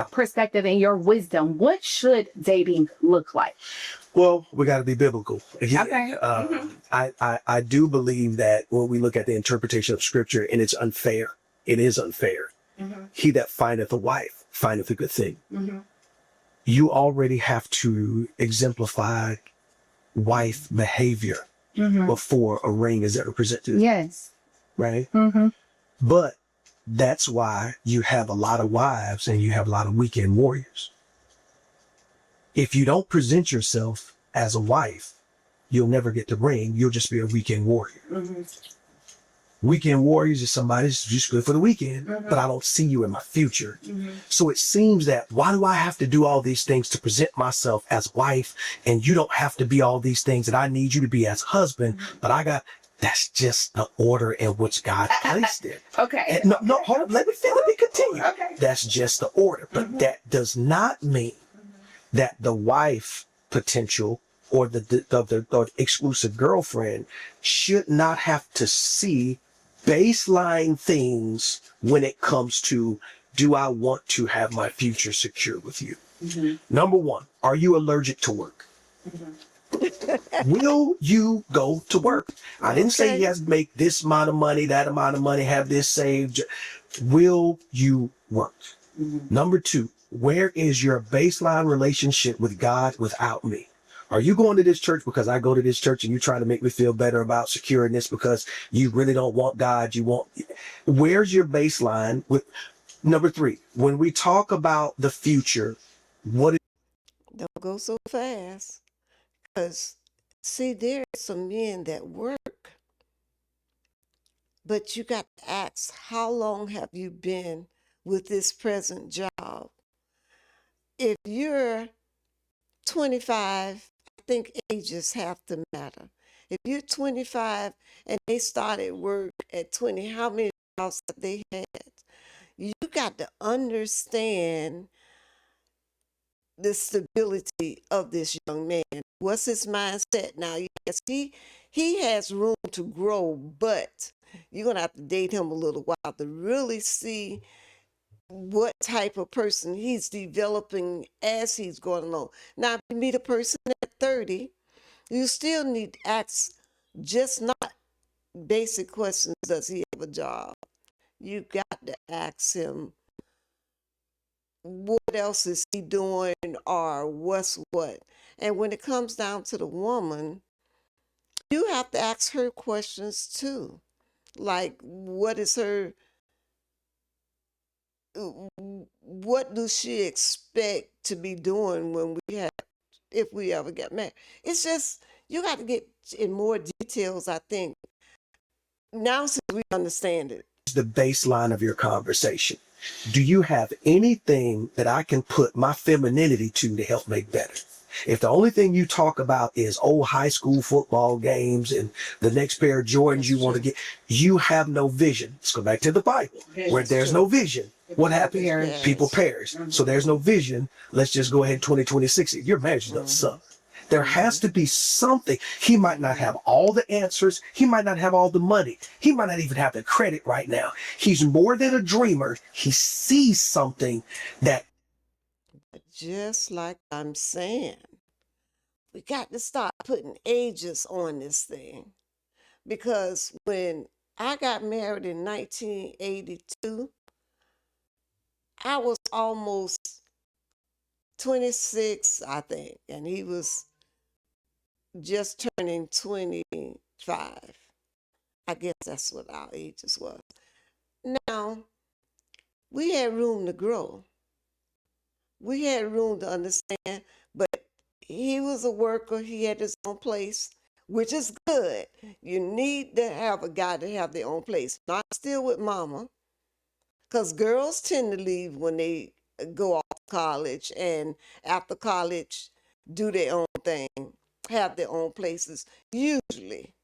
perspective and your wisdom, what should dating look like? Well, we got to be biblical. Yeah. Okay. I do believe that when we look at the interpretation of scripture, and it's unfair, it is unfair. He that findeth a wife findeth a good thing. You already have to exemplify wife behavior before a ring is ever presented. Yes. Right? But that's why you have a lot of wives and you have a lot of weekend warriors. If you don't present yourself as a wife, you'll never get the ring. You'll just be a weekend warrior. Weekend warriors is somebody who's just good for the weekend, but I don't see you in my future. So it seems that why do I have to do all these things to present myself as wife, and you don't have to be all these things that I need you to be as husband, but that's just the order in which God placed it. Okay. And no, hold on, let me continue. Okay. That's just the order, but that does not mean that the wife potential or the exclusive girlfriend should not have to see baseline things when it comes to, do I want to have my future secure with you? Number one, are you allergic to work? Will you go to work? I didn't say he has to make this amount of money, that amount of money, have this saved. Will you work? Number two, where is your baseline relationship with God without me? Are you going to this church because I go to this church and you try to make me feel better about securing this because you really don't want God? Where's your baseline with number three? When we talk about the future, what is Don't go so fast. Because, see, there are some men that work, but you got to ask, how long have you been with this present job? If you're 25, I think ages have to matter. If you're 25 and they started work at 20, how many jobs have they had? You got to understand the stability of this young man. What's his mindset now? Yes, he has room to grow, but you're gonna have to date him a little while to really see what type of person he's developing as he's going along. Now, if you meet a person at 30, you still need to ask just not basic questions. Does he have a job? You got to ask him, what else is he doing, or what's what? And when it comes down to the woman, you have to ask her questions too. Like, what does she expect to be doing if we ever get married? It's just, you got to get in more details, I think. Now, since we understand it. the baseline of your conversation? Do you have anything that I can put my femininity to help make better? If the only thing you talk about is old high school football games and the next pair of Jordans you want to get, you have no vision. Let's go back to the Bible. Where there's no vision, what happens? Yes. People perish. So there's no vision. Let's just go ahead 2026. Your marriage doesn't suck. There has to be something. He might not have all the answers. He might not have all the money. He might not even have the credit right now. He's more than a dreamer. He sees something that. Just like I'm saying, we got to start putting ages on this thing. Because when I got married in 1982, I was almost 26, I think, and he was just turning 25. I guess that's what our ages was. Now, we had room to grow. We had room to understand, but he was a worker. He had his own place, which is good. You need to have a guy to have their own place. Not still with mama, because girls tend to leave when they go off to college, and after college, do their own thing, have their own places, usually.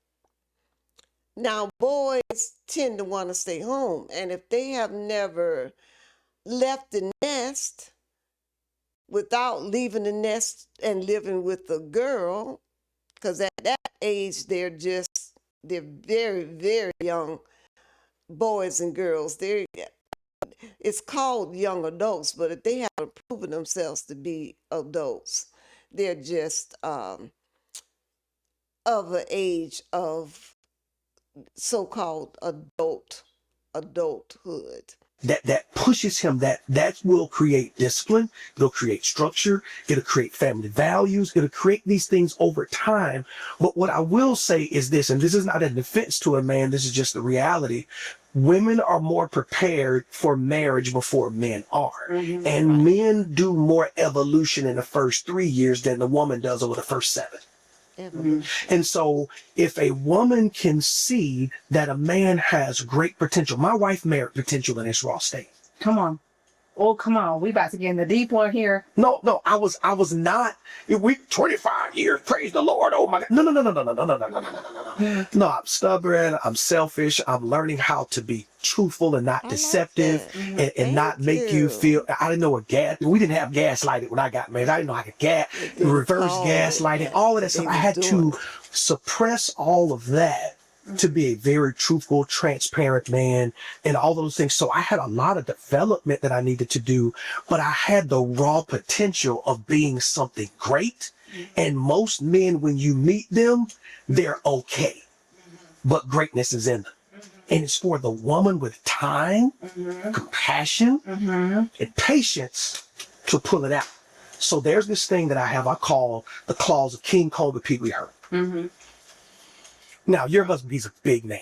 Now, boys tend to want to stay home, and if they have never left the nest without leaving the nest and living with a girl, because at that age they're very, very young boys and girls. it's called young adults, but if they haven't proven themselves to be adults, they're just of an age of so-called adulthood. That pushes him, that will create discipline, it'll create structure, it'll create family values, it'll create these things over time. But what I will say is this, and this is not a defense to a man, this is just the reality. Women are more prepared for marriage before men are. And men do more evolution in the first 3 years than the woman does over the first 7. And so if a woman can see that a man has great potential, my wife married potential in its raw state. Come on. Oh, come on. We about to get in the deep one here. No, I was not. We 25 years, praise the Lord. Oh my God. No. No, I'm stubborn. I'm selfish. I'm learning how to be truthful and not deceptive and not make you feel. I didn't know what gas. We didn't have gaslighting when I got married. I didn't know how to reverse gaslighting, all of that stuff. I had to suppress all of that to be a very truthful, transparent man and all those things. So I had a lot of development that I needed to do, but I had the raw potential of being something great. And most men, when you meet them, they're okay, but greatness is in them. And it's for the woman with time, compassion, and patience to pull it out. So there's this thing that I call the clause of King Kong with Pee Wee Herman. Now, your husband, he's a big man.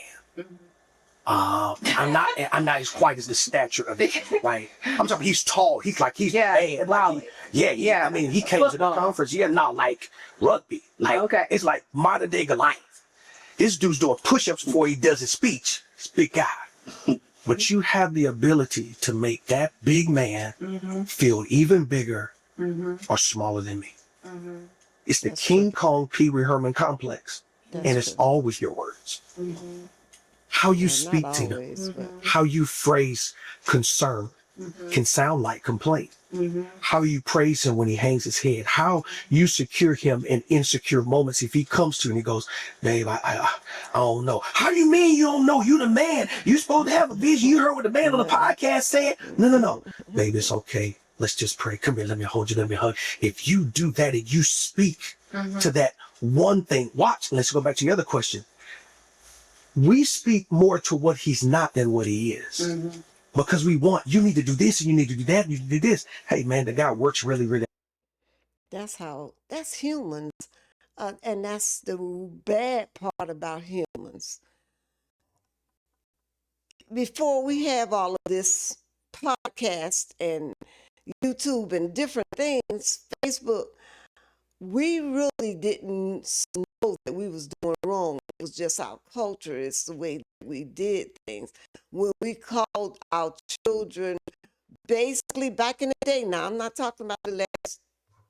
I'm not as quite as the stature of it, right? I'm talking, he's tall. He's bad. Wow. I mean, he came to the conference. Yeah, not like rugby. Like, it's like modern day Goliath. This dude's doing push-ups before he does his speech. This big guy. But you have the ability to make that big man feel even bigger or smaller than me. It's the King Kong Pee Wee Herman complex. And it's always your words. How you speak to them, how you phrase concern can sound like complaint. How you praise him when he hangs his head, how you secure him in insecure moments. If he comes to you and he goes, babe, I don't know. How do you mean you don't know? You the man. You supposed to have a vision. You heard what the man on the podcast said. No. Babe, it's okay. Let's just pray. Come here, let me hold you, let me hug. If you do that and you speak to that one thing, watch, let's go back to the other question. We speak more to what he's not than what he is. Because we want, you need to do this and you need to do that and you need to do this. Hey man, the guy works really, really. That's humans. And that's the bad part about humans. Before we have all of this podcast and YouTube and different things, Facebook, we really didn't know that we was doing wrong. It was just our culture. It's the way that we did things. When we called our children, basically back in the day, now I'm not talking about the last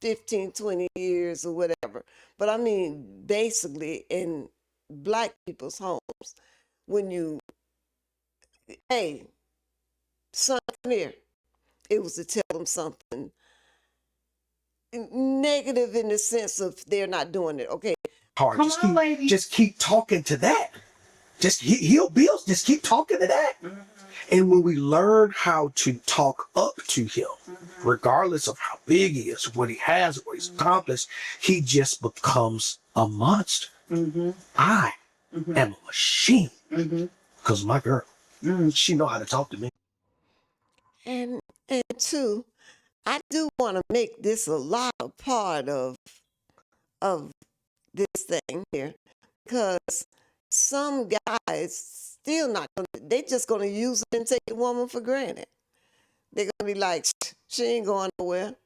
15, 20 years or whatever, but I mean basically in Black people's homes, when you, hey, son, come here, it was to tell them something negative in the sense of they're not doing it. Okay. Hard. Just keep talking to that. He'll build, just keep talking to that. And when we learn how to talk up to him, regardless of how big he is, what he has, what he's accomplished, he just becomes a monster. I am a machine because my girl, she know how to talk to me. And two, I do want to make this a lot of part of this thing here, because some guys still not gonna, they just gonna use it and take the woman for granted. They're gonna be like, she ain't going nowhere.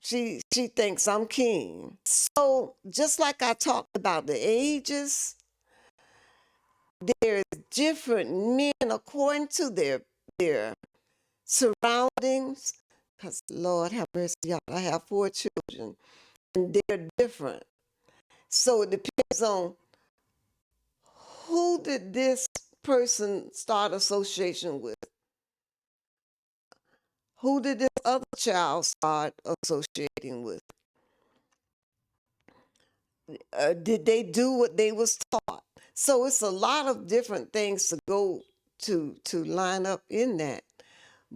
She thinks I'm king. So just like I talked about the ages, there's different men according to their surroundings. Because Lord have mercy, y'all, I have 4 children, and they're different. So it depends on who did this person start association with? Who did this other child start associating with? Did they do what they was taught? So it's a lot of different things to go to line up in that.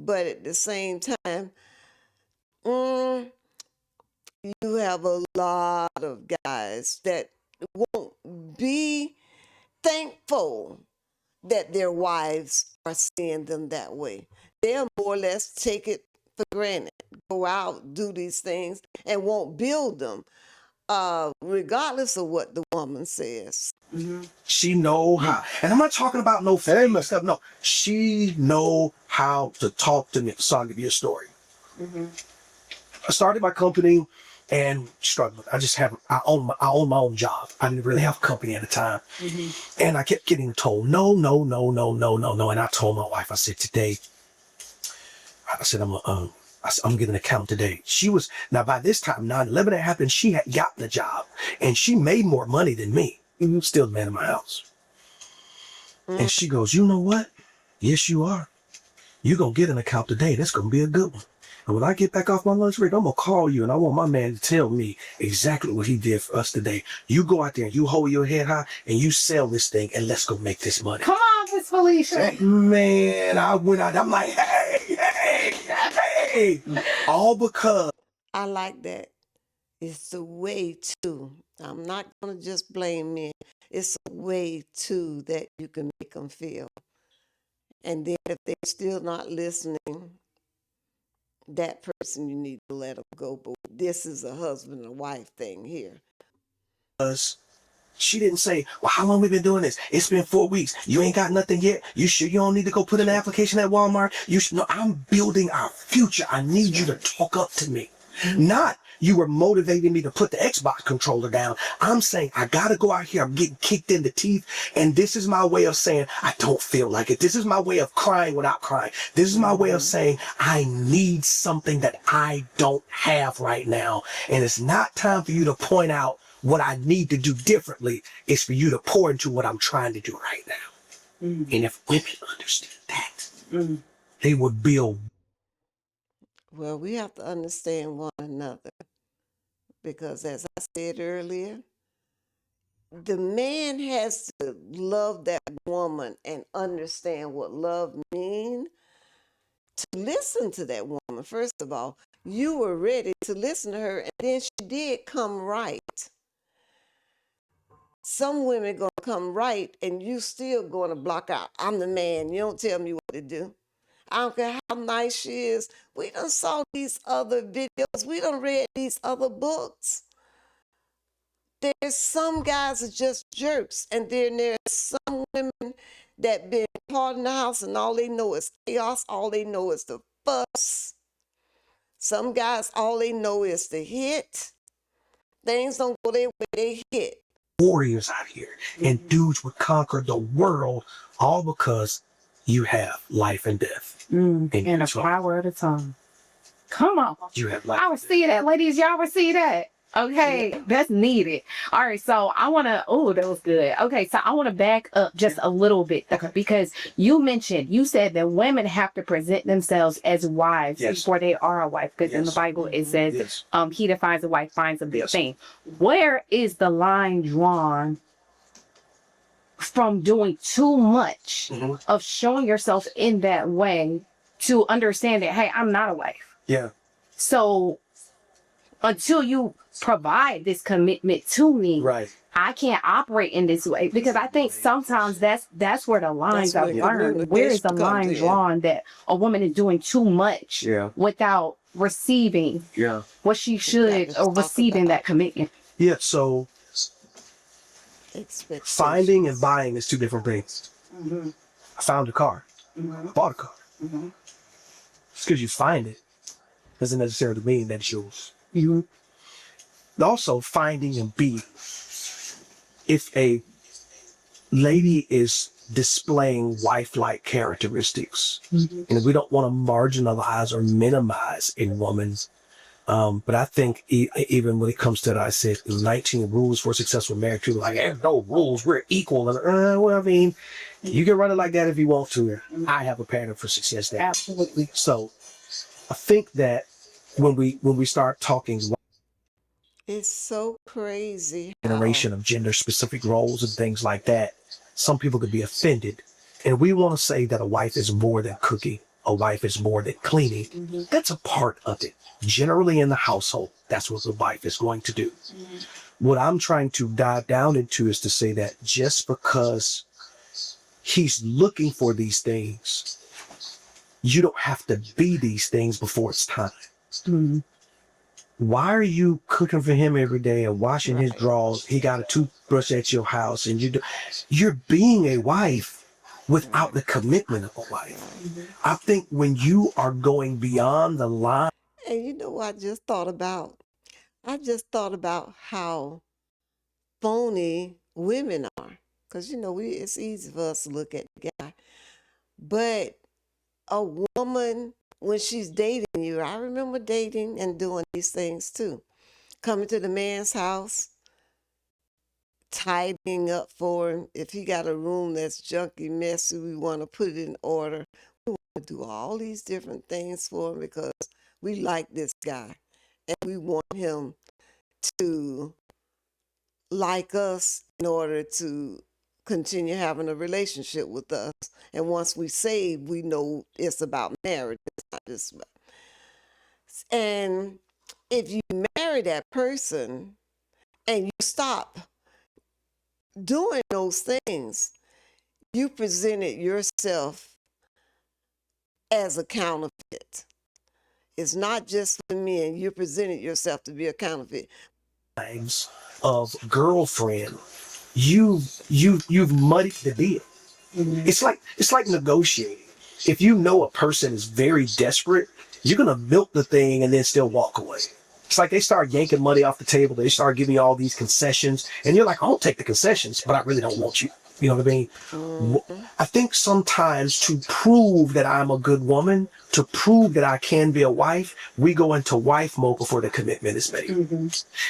but at the same time, mm, you have a lot of guys that won't be thankful that their wives are seeing them that way. They'll more or less take it for granted, go out, do these things, and won't build them, regardless of what the woman says. She know how, and I'm not talking about no famous stuff. No, she know how to talk to me. So I'll give you a story. I started my company and struggling. I own my own job. I didn't really have a company at the time. And I kept getting told, no. And I told my wife, I said, today, I said, I'm getting an account today. Now by this time, 9/11 had happened. She had gotten the job and she made more money than me. Still the man in my house. And she goes, you know what? Yes, you are. You're going to get an account today. That's going to be a good one. And when I get back off my lunch break, I'm going to call you and I want my man to tell me exactly what he did for us today. You go out there and you hold your head high and you sell this thing and let's go make this money. Come on, Miss Felicia. Man, I went out. I'm like, hey. All because. I like that. It's a way too. I'm not going to just blame men. It's a way too that you can make them feel. And then if they're still not listening, that person you need to let them go. But this is a husband and wife thing here. She didn't say, well, how long we been doing this? It's been 4 weeks. You ain't got nothing yet. You sure you don't need to go put an application at Walmart? No, I'm building our future. I need you to talk up to me. Not you were motivating me to put the Xbox controller down. I'm saying I gotta go out here. I'm getting kicked in the teeth. And this is my way of saying I don't feel like it. This is my way of crying without crying. This is my way of saying I need something that I don't have right now. And it's not time for you to point out what I need to do differently. It's for you to pour into what I'm trying to do right now. And if women understood that, they would build. Well, we have to understand one another because, as I said earlier, the man has to love that woman and understand what love means to listen to that woman. First of all, you were ready to listen to her, and then she did come right. Some women going to come right, and you still going to block out. I'm the man. You don't tell me what to do. I don't care how nice she is. We done saw these other videos. We done read these other books. There's some guys are just jerks, and then there's some women that been caught in the house and all they know is chaos. All they know is the fuss. Some guys, all they know is the hit. Things don't go their way, they hit. Warriors out here, and dudes would conquer the world all because you have life and death. And the power of the tongue. Come on. You have life. I receive that. Ladies, y'all receive that. Okay, that's needed. All right, so I want to, that was good. Okay, so I want to back up just a little bit because you said that women have to present themselves as wives before they are a wife, because in the Bible it says, he that finds a wife finds a good thing. Where is the line drawn from doing too much of showing yourself in that way to understand that, hey, I'm not a wife? Yeah. So until you provide this commitment to me, right, I can't operate in this way, because I think sometimes that's where the lines are learned. Where is the line drawn that a woman is doing too much without receiving what she should, or receiving that commitment? Yeah, so finding and buying is two different things. I found a car. I bought a car. Just because you find it doesn't necessarily mean that it's yours. Also, finding and being. If a lady is displaying wife-like characteristics, and we don't want to marginalize or minimize a woman, but I think even when it comes to that, I said 19 rules for a successful marriage. People are like, there's no rules, we're equal. Well, I mean, you can run it like that if you want to. I have a pattern for success there. Absolutely. So I think that when we start talking it's so crazy generation of gender specific roles and things like that, some people could be offended. And we want to say that a wife is more than cooking. a wife is more than cleaning. That's a part of it. Generally in the household, that's what the wife is going to do. What I'm trying to dive down into is to say that just because he's looking for these things, you don't have to be these things before it's time. Why are you cooking for him every day and washing his drawers? He got a toothbrush at your house, and you're being a wife without the commitment of a wife. I think when you are going beyond the line. And you know what I just thought about? I just thought about how phony women are. Because, it's easy for us to look at the guy. But a woman, when she's dating you, I remember dating and doing these things too. Coming to the man's house, tidying up for him. If he got a room that's junky, messy, we want to put it in order. We want to do all these different things for him because we like this guy. And we want him to like us in order to continue having a relationship with us. And once we save, we know it's about marriage. It's not just about. And if you marry that person and you stop doing those things, you presented yourself as a counterfeit. It's not just for men. You presented yourself to be a counterfeit. Of girlfriend, you've muddied the deal. It's like negotiating. If you know a person is very desperate, you're gonna milk the thing and then still walk away. It's like they start yanking money off the table. They start giving you all these concessions, and you're like, I'll take the concessions, but I really don't want you. You know what I mean? I think sometimes to prove that I'm a good woman, to prove that I can be a wife, we go into wife mode before the commitment is made.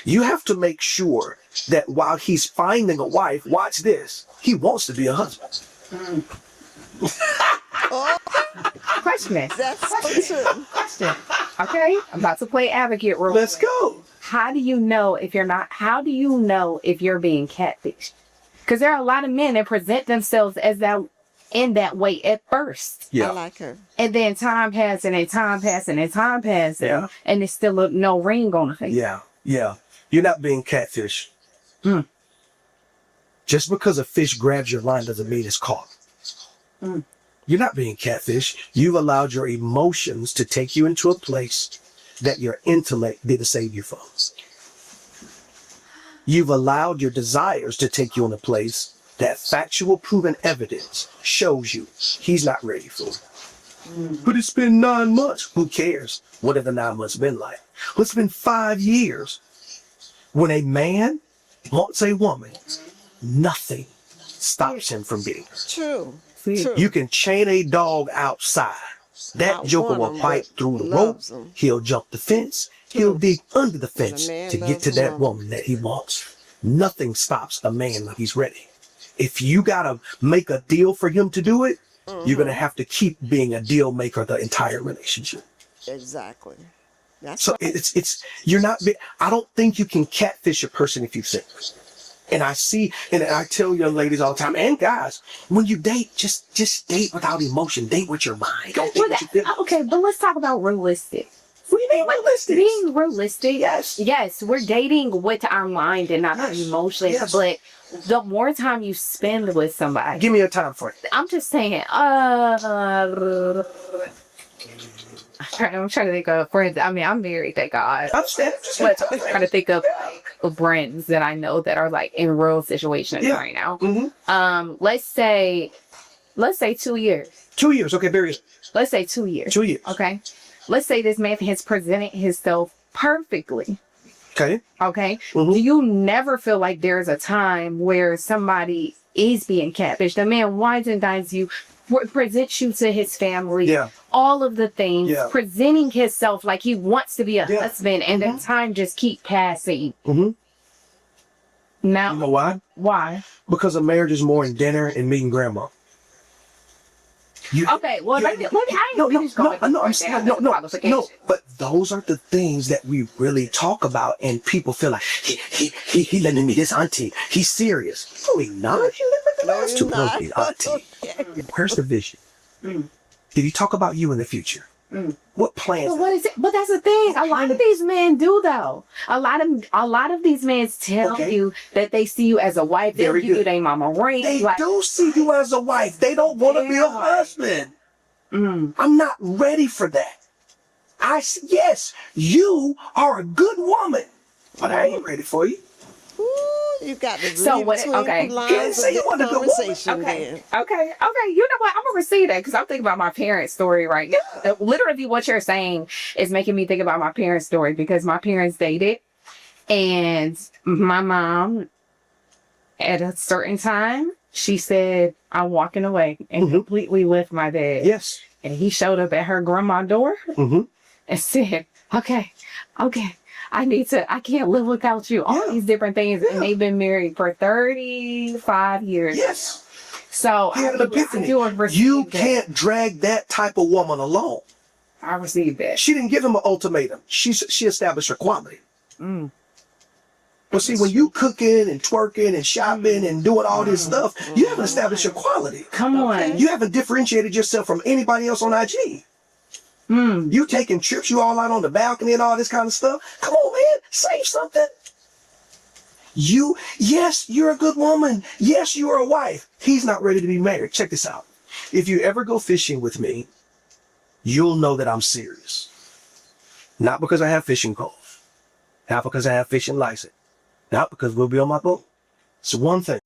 You have to make sure that while he's finding a wife, watch this, he wants to be a husband. Question. That's so true. Question. Okay, I'm about to play advocate real Let's quick. go. How do you know if you're being catfished? Because there are a lot of men that present themselves as that in that way at first. I like her. And then time passing and time passing and time passing. Yeah. And there's still no ring on the face. Yeah. You're not being catfished. Just because a fish grabs your line doesn't mean it's caught. You're not being catfished. You've allowed your emotions to take you into a place that your intellect didn't save you from. You've allowed your desires to take you in a place that factual proven evidence shows you he's not ready for. But it's been 9 months. Who cares? What have the 9 months been like? Well, it's been 5 years. When a man wants a woman, nothing stops him from being her. True. You can chain a dog outside. That joker will bite through the rope. He'll jump the fence. He'll dig under the fence to get to that woman that he wants. Nothing stops a man when he's ready. If you gotta make a deal for him to do it, you're gonna have to keep being a deal maker the entire relationship. Exactly. That's So right. it's you're not. I don't think you can catfish a person if you think. And I tell young ladies all the time, and guys, when you date, just date without emotion. Date with your mind. Don't date with your feelings. Okay, but let's talk about realistic. What do you mean realistic? Being realistic. Yes. Yes, we're dating with our mind and not our emotions. Yes. But the more time you spend with somebody, Give me a time for it. I'm just saying, I'm trying to think of friends. I mean, I'm married, thank God. Understand? But I'm trying to think of friends that I know that are like in real situations right now. Let's say 2 years. 2 years. Okay, very good. Let's say 2 years. 2 years. Okay. Let's say this man has presented himself perfectly. Okay. Okay. Do you never feel like there's a time where somebody is being catfished? The man wines and dines you, presents you to his family, all of the things, presenting himself like he wants to be a husband, and then time just keep passing. Now, You know why? why? Because a marriage is more than dinner and meeting grandma. Okay, well, let me But those are the things that we really talk about, and people feel like he letting me his auntie. He's serious. No, he's not. He living the last 2 months, auntie. Where's the vision? Did he talk about you in the future? What plans? But what is it? But that's the thing. A lot of these men do though. A lot of these men tell you that they see you as a wife. They'll give you their mama ring. They do see you as a wife. They don't want to be a husband. I'm not ready for that. Yes, you are a good woman, but I ain't ready for you. Ooh, you got to So read what? between Okay. the You lines didn't say of you this wanted a good woman. conversation Okay. then. Okay. You know what? I'm gonna receive that because I'm thinking about my parents' story right now. Literally, what you're saying is making me think about my parents' story because my parents dated, and my mom, at a certain time, she said, "I'm walking away and completely with my dad." Yes. And he showed up at her grandma's door and said, "Okay, I can't live without you." All these different things. And they've been married for 35 years. Yes. So He had an epiphany. You You can't drag that type of woman alone. I received that. She didn't give him an ultimatum. She established her quality. But see, when you cooking and twerking and shopping and doing all this stuff, you haven't established your quality. Come on. You haven't differentiated yourself from anybody else on IG. You taking trips, you all out on the balcony and all this kind of stuff. Come on, man, say something. Yes, you're a good woman. Yes, you are a wife. He's not ready to be married. Check this out. If you ever go fishing with me, you'll know that I'm serious. Not because I have fishing poles. Not because I have fishing license. Not because we'll be on my boat. It's one thing.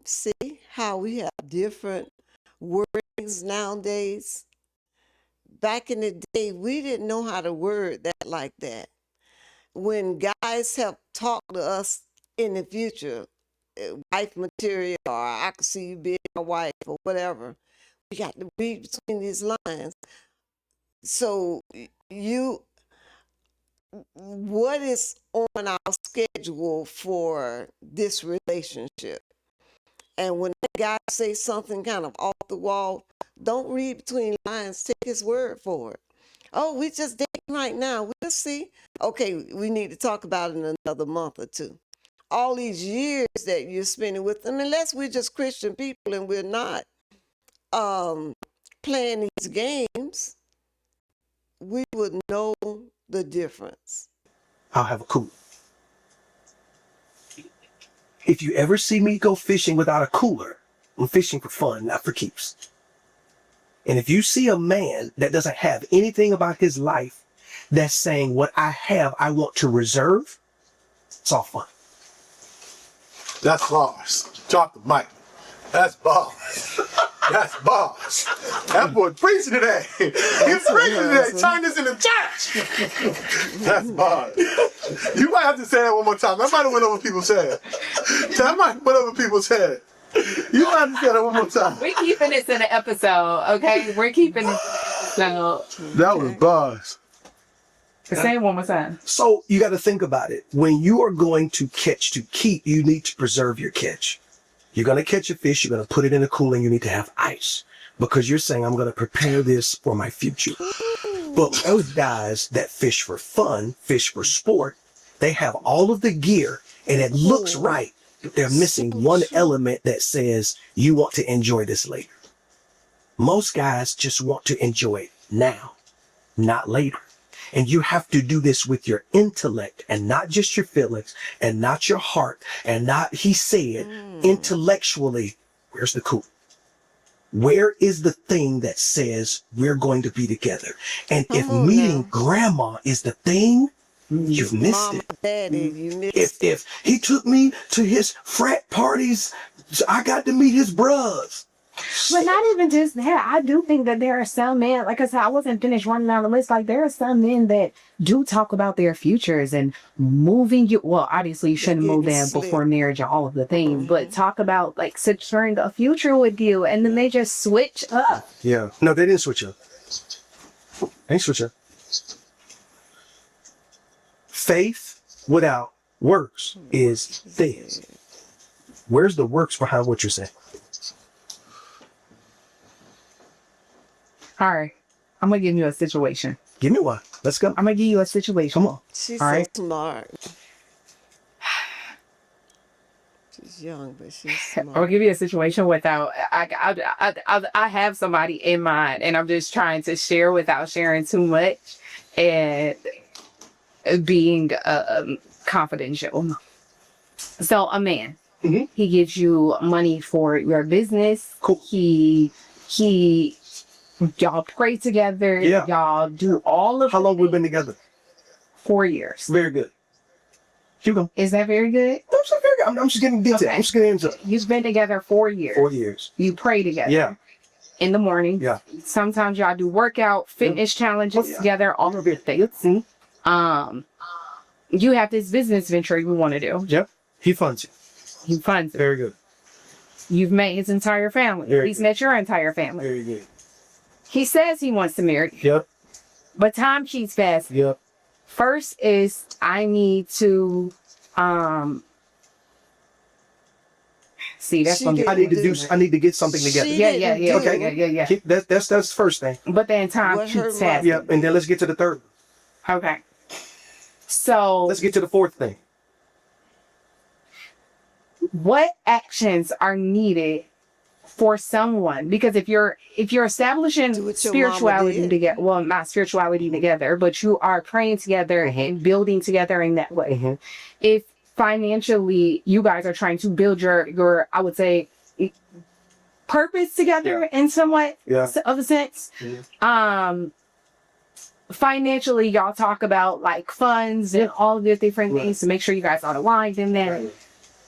See how we have different wordings nowadays? Back in the day, we didn't know how to word that like that. When guys have talked to us in the future, wife material, or I could see you being my wife, or whatever, we got to read between these lines. So what is on our schedule for this relationship? And when that guy says something kind of off the wall, don't read between lines. Take his word for it. Oh, we just dating right now. We'll see. Okay, we need to talk about it in another month or two. All these years that you're spending with them, unless we're just Christian people and we're not playing these games, we would know the difference. I'll have a cooler. If you ever see me go fishing without a cooler, I'm fishing for fun, not for keeps. And if you see a man that doesn't have anything about his life that's saying what I have, I want to reserve, it's all fun. That's bars. Drop the mic. That's bars. That's bars. That boy preaching today. He's preaching today. Turn this into church. That's bars. You might have to say that one more time. That might have went over people's head. That might have went over people's head. You might have to say that one more time. We're keeping this in the episode, okay? We're keeping this in the episode. That was bars. Say it one more time. So you got to think about it. When you are going to catch to keep, you need to preserve your catch. You're going to catch a fish, you're going to put it in a cooler, and you need to have ice. Because you're saying, I'm going to prepare this for my future. But those guys that fish for fun, fish for sport, they have all of the gear, and it looks right. But they're missing one element that says, you want to enjoy this later. Most guys just want to enjoy it now, not later. And you have to do this with your intellect and not just your feelings and not your heart and not, he said, intellectually, where's the coup? Where is the thing that says we're going to be together? And if meeting grandma is the thing, you've missed Mama, it. Daddy, you missed If he took me to his frat parties, I got to meet his bros. But not even just that. I do think that there are some men, like I said, I wasn't finished running down the list. Like there are some men that do talk about their futures and moving you. Well, obviously you shouldn't move them before marriage and all of the things, but talk about like securing a future with you, and then they just switch up. Yeah. No, they didn't switch up. They didn't switch up. Faith without works is dead. Where's the works behind what you're saying? All right. I'm going to give you a situation. Give me one. Let's go. I'm going to give you a situation. Come on. She's All so right. smart. She's young, but she's I'll smart. give you a situation without. I have somebody in mind, and I'm just trying to share without sharing too much, and being confidential. So a man, Mhm. he gives you money for your business. Cool. He y'all pray together. Yeah. Y'all do all of. How long we been together? 4 years. Very good. Keep going. Is that very good? That's not very good. I'm just getting detail. Okay. I'm just getting into it. You've been together 4 years. 4 years. You pray together. Yeah. In the morning. Yeah. Sometimes y'all do workout, fitness challenges Oh, yeah. together, all of your things. You have this business venture you want to do. Yep. He funds it. He funds it. Very good. You've met his entire family. Very He's good. met your entire family. Very good. He says he wants to marry you, Yep. but time keeps passing. Yep. First is I need to see that's She gonna did- get I need to do. that. I need to get something together. She yeah. didn't Okay. do Yeah. Keep, that's the first thing. But then time What her keeps mother- passing. Yep. And then let's get to the third. Okay. So Let's get to the fourth thing. what actions are needed for someone? Because if you're establishing Do what your mama spirituality did. together, well, not spirituality together, but you are praying together and building together in that way. Mhm. If financially you guys are trying to build your I would say purpose together in somewhat Yeah. of a sense. Mhm. Financially y'all talk about like funds and all of the different Right. things to make sure you guys are aligned in that. Right.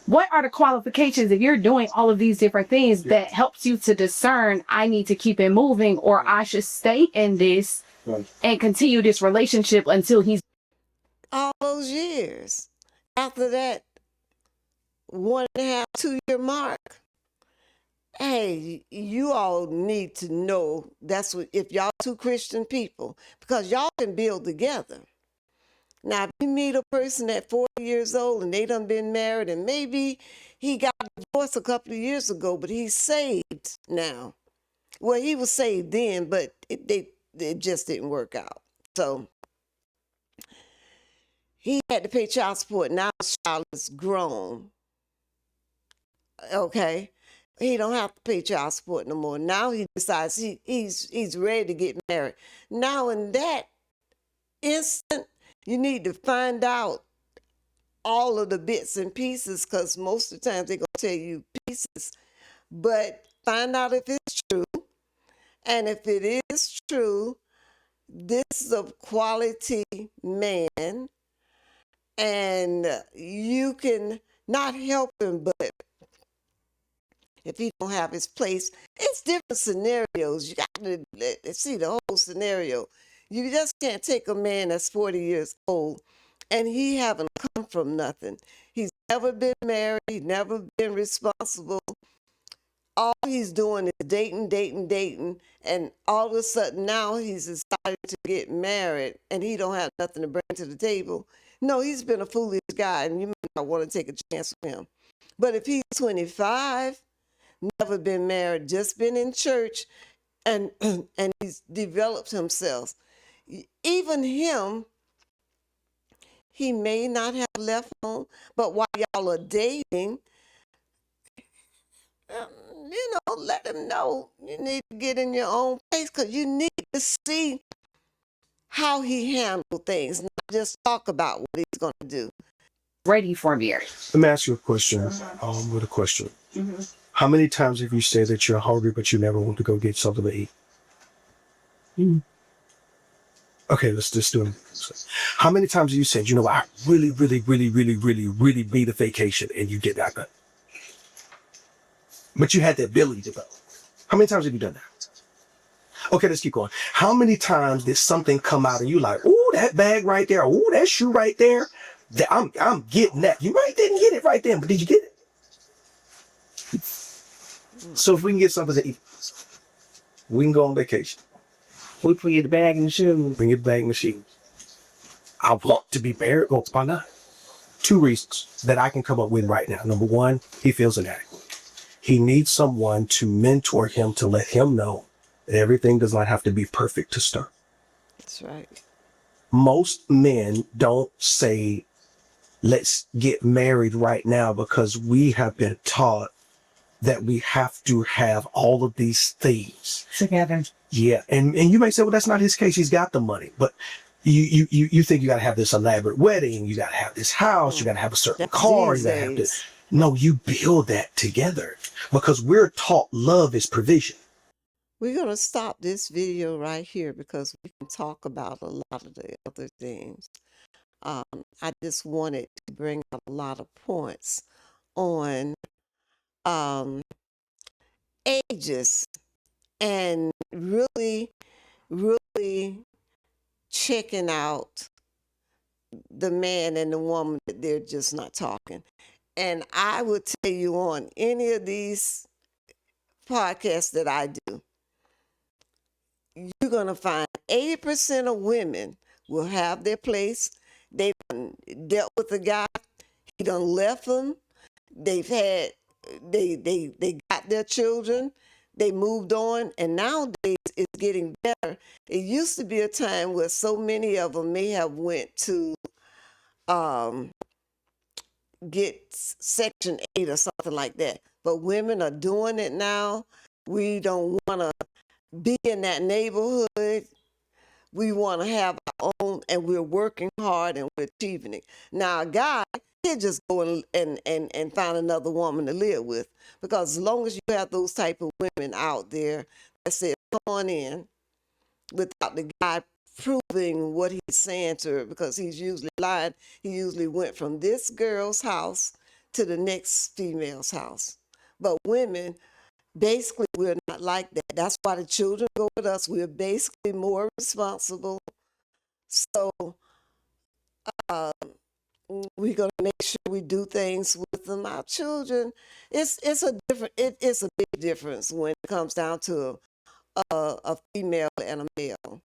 What are the qualifications if you're doing all of these different things Yeah. that helps you to discern I need to keep it moving or I should stay in this Right. and continue this relationship until he's all those years. After that 1.5, 2 year mark, hey, you all need to know that's what, if y'all two Christian people, because y'all can build together. Now, if you meet a person at 40 years old and they done been married and maybe he got divorced a couple of years ago, but he's saved now. Well, he was saved then, but it just didn't work out. So he had to pay child support. Now his child is grown. Okay. He don't have to pay child support no more. Now he decides he's ready to get married. Now in that instant, you need to find out all of the bits and pieces, because most of the times they're gonna tell you pieces. But find out if it's true. And if it is true, this is a quality man, and you can not help him, but if he don't have his place, it's different scenarios. You got to see the whole scenario. You just can't take a man that's 40 years old and he haven't come from nothing. He's never been married, he's never been responsible. All he's doing is dating, and all of a sudden now he's decided to get married and he don't have nothing to bring to the table. No, he's been a foolish guy and you may not want to take a chance with him. But if he's 25, never been married, just been in church, and and he's developed himself. Even him, he may not have left home, but while y'all are dating, let him know you need to get in your own place, because you need to see how he handled things, not just talk about what he's going to do. ready for marriage. Let me ask you a question. With a question. How many times have you said that you're hungry but you never want to go get something to eat? Okay, let's just do it. How many times have you said, I really, really, really, really, really, really need a vacation, and you did not go? But you had the ability to go. How many times have you done that? Okay, let's keep going. How many times did something come out and you like, ooh, that bag right there, ooh, that shoe right there, I'm getting that. You might didn't get it right then, but did you get it? So if we can get something to eat, we can go on vacation. We put you the bag in the shoe. Bring it back machine. I want to be married. Well, why not? 2 reasons that I can come up with right now. Number one, he feels inadequate. He needs someone to mentor him, to let him know that everything does not have to be perfect to start. That's right. Most men don't say let's get married right now because we have been taught that we have to have all of these things together. Yeah, and you may say, well, that's not his case. He's got the money, but you think you got to have this elaborate wedding, you got to have this house, you got to have a certain That's car, these you got to have days. this. No, you build that together because we're taught love is provision. We're going to stop this video right here because we can talk about a lot of the other things. I just wanted to bring up a lot of points on um, ages and really, really checking out the man and the woman that they're just not talking. And I would tell you on any of these podcasts that I do, you're going to find 80% of women will have their place. They've dealt with a guy, he done left them. They've had, they got their children, they moved on, and nowadays it's getting better. It used to be a time where so many of them may have went to um, get Section 8 or something like that. But women are doing it now. We don't want to be in that neighborhood. We want to have our own, and we're working hard and we're achieving it. Now, a guy, he'll just go and find another woman to live with. Because as long as you have those type of women out there that say, come on in, without the guy proving what he's saying to her, because he's usually lying. He usually went from this girl's house to the next female's house. But women, basically, we're not like that. That's why the children go with us. We're basically more responsible. So uh, we're gonna make sure we do things with them. Our children, it's a big difference when it comes down to a female and a male.